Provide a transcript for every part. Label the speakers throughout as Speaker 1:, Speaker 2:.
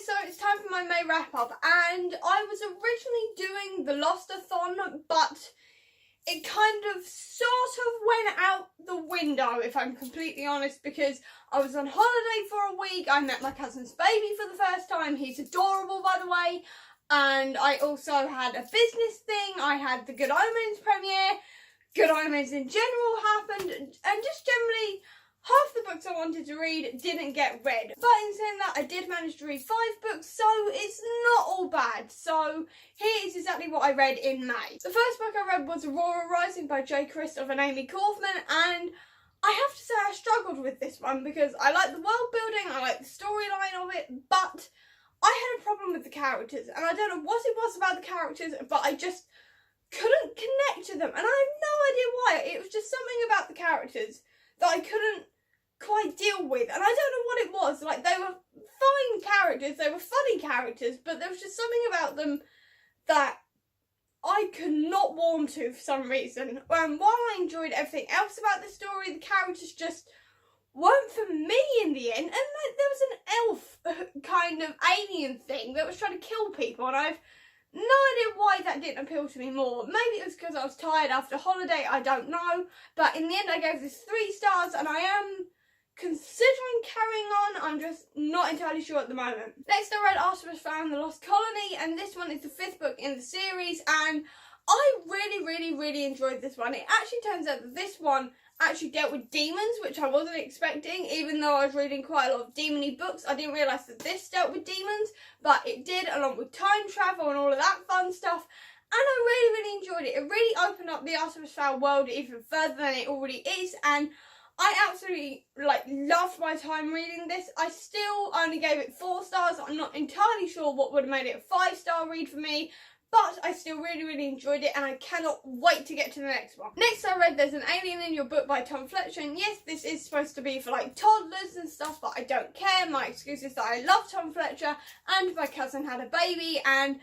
Speaker 1: guys, so it's time for my May wrap up, and I was originally doing the Lost-a-thon, but it kind of sort of went out the window, if I'm completely honest, because I was on holiday for a week. I met my cousin's baby for the first time. He's adorable, by the way. And I also had a business thing. I had the Good Omens premiere. Good Omens in general happened, and just generally half the books I wanted to read didn't get read. But in saying that, I did manage to read 5 books, so it's not all bad. So here is exactly what I read in May. The first book I read was Aurora Rising by J. Christoph and Amy Kaufman, and I have to say I struggled with this one because I like the world building, I like the storyline of it, but I had a problem with the characters, and I don't know what it was about the characters, but I just couldn't connect to them, and I have no idea why. It was just something about the characters that I couldn't quite deal with, and I don't know what it was. Like, they were fine characters, they were funny characters, but there was just something about them that I could not warm to for some reason. While I enjoyed everything else about the story, the characters just weren't for me in the end. And like, there was an elf kind of alien thing that was trying to kill people, and I've no idea why that didn't appeal to me more. Maybe it was because I was tired after holiday, I don't know. But in the end I gave this 3 stars, and I am considering carrying on. I'm just not entirely sure at the moment. Next I read Artemis Fowl and the Lost Colony, and this one is the 5th book in the series, and I really enjoyed this one. It actually turns out that this one actually dealt with demons, which I wasn't expecting. Even though I was reading quite a lot of demony books, I didn't realise that this dealt with demons, but it did, along with time travel and all of that fun stuff. And I really enjoyed it. It really opened up the Artemis Fowl world even further than it already is, and I absolutely loved my time reading this. I still only gave it 4 stars. I'm not entirely sure what would have made it a 5-star read for me, but I still really enjoyed it, and I cannot wait to get to the next one. Next I read There's an Alien in Your Book by Tom Fletcher, and yes, this is supposed to be for like toddlers and stuff, but I don't care. My excuse is that I love Tom Fletcher, and my cousin had a baby, and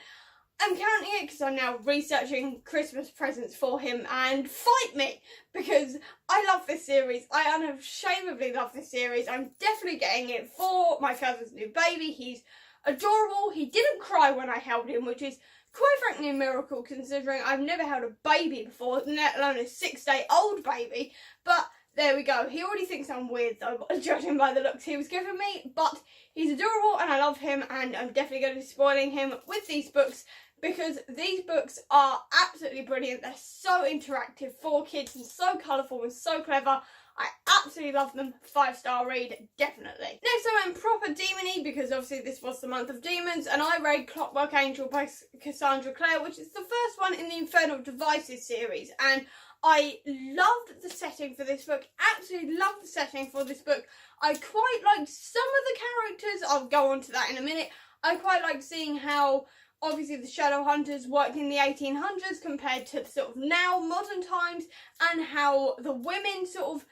Speaker 1: I'm counting it because I'm now researching Christmas presents for him, and fight me, because I love this series. I unashamedly love this series. I'm definitely getting it for my cousin's new baby. He's adorable. He didn't cry when I held him, which is quite frankly a miracle considering I've never held a baby before, let alone a 6-day-old baby. But there we go. He already thinks I'm weird though, judging by the looks he was giving me. But he's adorable and I love him, and I'm definitely going to be spoiling him with these books, because these books are absolutely brilliant. They're so interactive for kids and so colourful and so clever. I absolutely love them. 5-star read, definitely. Next I went proper demony, because obviously this was the month of demons, and I read Clockwork Angel by Cassandra Clare, which is the first one in the Infernal Devices series, and I loved the setting for this book. Absolutely loved the setting for this book. I quite liked some of the characters. I'll go on to that in a minute. I quite liked seeing how obviously the shadow hunters worked in the 1800s compared to sort of now modern times, and how the women sort of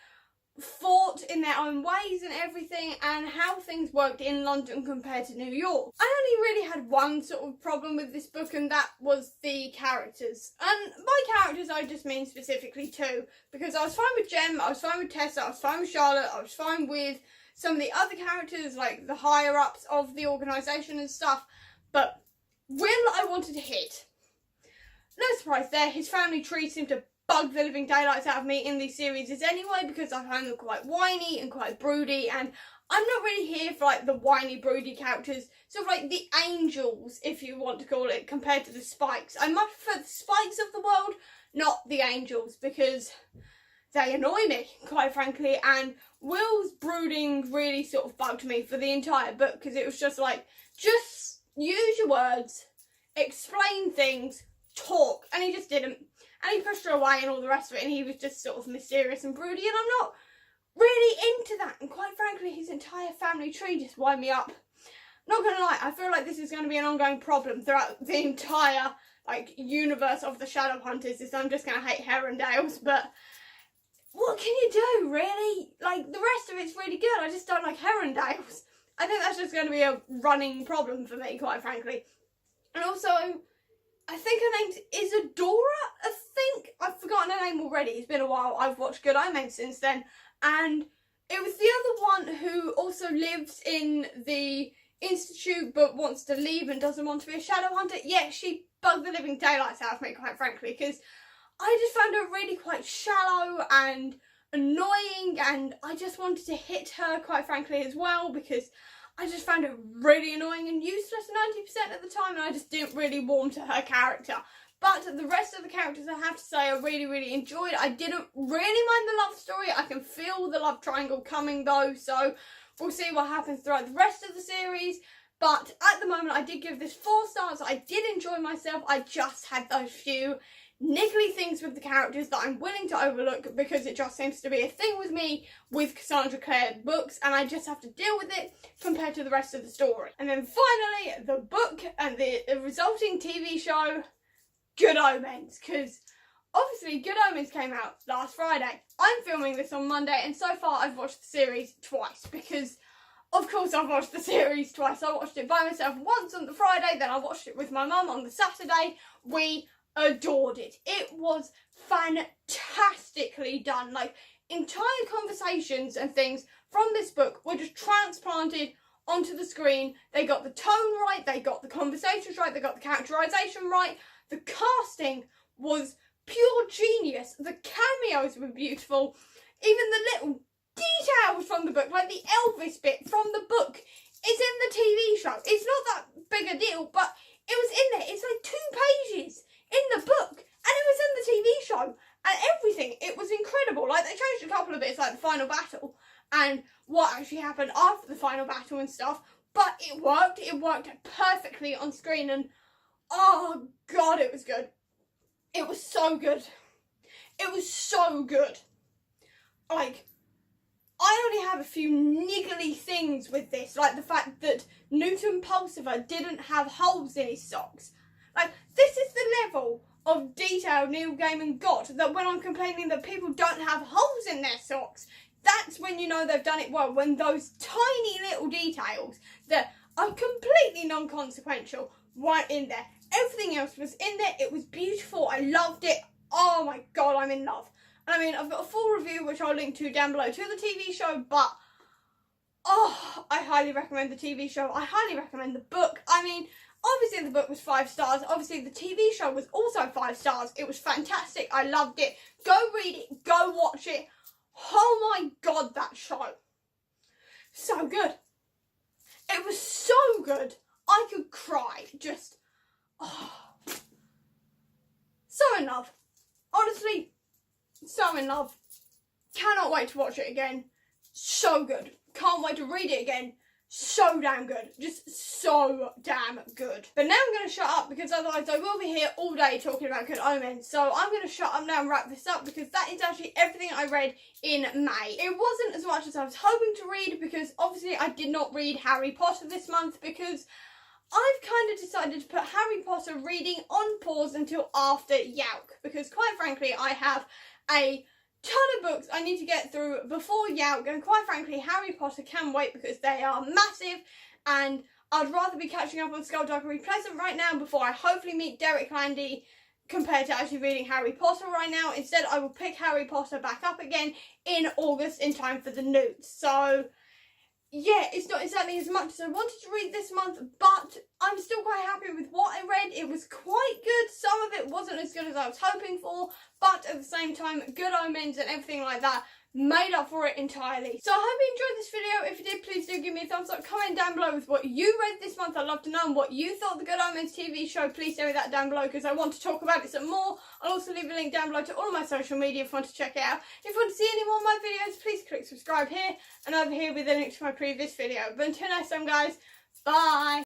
Speaker 1: fought in their own ways and everything, and how things worked in London compared to New York. I only really had one sort of problem with this book, and that was the characters. And by characters I just mean specifically 2, because I was fine with Jem, I was fine with Tessa, I was fine with Charlotte, I was fine with some of the other characters like the higher ups of the organisation and stuff, but Will I wanted to hit. No surprise there, his family tree seemed to bug the living daylights out of me in these series anyway, because I find them quite whiny and quite broody, and I'm not really here for like the whiny broody characters, sort of like the angels if you want to call it, compared to the spikes. I much prefer the spikes of the world, not the angels, because they annoy me quite frankly, and Will's brooding really sort of bugged me for the entire book, because it was just like, just use your words, explain things, talk, and he just didn't. And he pushed her away and all the rest of it, and he was just sort of mysterious and broody, and I'm not really into that. And quite frankly, his entire family tree just wind me up. Not gonna lie, I feel like this is going to be an ongoing problem throughout the entire universe of the Shadow Hunters, is I'm just going to hate Herondales, but what can you do, really? Like, the rest of it's really good, I just don't like Herondales. I think that's just going to be a running problem for me, quite frankly. And also, I think her name's Isadora, I think. I've forgotten her name already. It's been a while. I've watched Good Omens since then. And it was the other one who also lives in the institute but wants to leave and doesn't want to be a shadow hunter. Yeah, she bugged the living daylights out of me, quite frankly, because I just found her really quite shallow and annoying, and I just wanted to hit her, quite frankly, as well, because I just found her really annoying and useless 90% of the time, and I just didn't really warm to her character. But the rest of the characters, I have to say, I really enjoyed. I didn't really mind the love story. I can feel the love triangle coming though, so we'll see what happens throughout the rest of the series. But at the moment, I did give this 4 stars. I did enjoy myself. I just had those few niggly things with the characters that I'm willing to overlook because it just seems to be a thing with me with Cassandra Clare books, and I just have to deal with it compared to the rest of the story. And then finally, the book and the resulting TV show, Good Omens, because obviously Good Omens came out last Friday. I'm filming this on Monday, and so far I've watched the series twice because of course I've watched the series twice. I watched it by myself once on the Friday, then I watched it with my mum on the Saturday. We adored it. It was fantastically done. Like, entire conversations and things from this book were just transplanted onto the screen. They got the tone right, they got the conversations right, they got the characterization right. The casting was pure genius. The cameos were beautiful. Even the little details from the book, like the Elvis bit from the book, is in the TV show. It's not that big a deal, but it was in there. It's like 2 pages in the book, and it was in the TV show, and everything. It was incredible. Like, they changed a couple of bits, like the final battle and what actually happened after the final battle and stuff, but it worked. It worked perfectly on screen, and oh god, it was good. It was so good. It was so good. Like, I only have a few niggly things with this, like the fact that Newton Pulsifer didn't have holes in his socks. Like, this is the level of detail Neil Gaiman got, that when I'm complaining that people don't have holes in their socks, that's when you know they've done it well, when those tiny little details that are completely non-consequential weren't in there. Everything else was in there. It was beautiful. I loved it. Oh my god, I'm in love. And I mean, I've got a full review which I'll link to down below to the TV show, but oh, I highly recommend the TV show. I highly recommend the book. I mean, obviously the book was 5 stars. Obviously the TV show was also 5 stars. It was fantastic. I loved it. Go read it. Go watch it. Oh my god, that show. So good. It was so good. I could cry. Just, oh. So in love. Honestly, so in love. Cannot wait to watch it again. So good. Can't wait to read it again. So damn good. Just so damn good. But now I'm going to shut up because otherwise I will be here all day talking about Good Omens. So I'm going to shut up now and wrap this up because that is actually everything I read in May. It wasn't as much as I was hoping to read because obviously I did not read Harry Potter this month because I've kind of decided to put Harry Potter reading on pause until after Yauk because quite frankly I have a ton of books I need to get through before Yauk, and quite frankly Harry Potter can wait because they are massive, and I'd rather be catching up on Skullduggery Pleasant right now before I hopefully meet Derek Landy compared to actually reading Harry Potter right now. Instead I will pick Harry Potter back up again in August in time for the Newts. So yeah, it's not exactly as much as I wanted to read this month, but I'm still quite happy with what I read. It was quite good. Some of it wasn't as good as I was hoping for, but at the same time, Good Omens and everything like that made up for it entirely. So I hope you enjoyed this video. If you did, please do give me a thumbs up. Comment down below with what you read this month. I'd love to know what you thought of the Good Omens TV show. Please tell me that down below because I want to talk about it some more. I'll also leave a link down below to all of my social media if you want to check it out. If you want to see any more of my videos, please click subscribe here and over here with a link to my previous video. But until next time, guys, bye.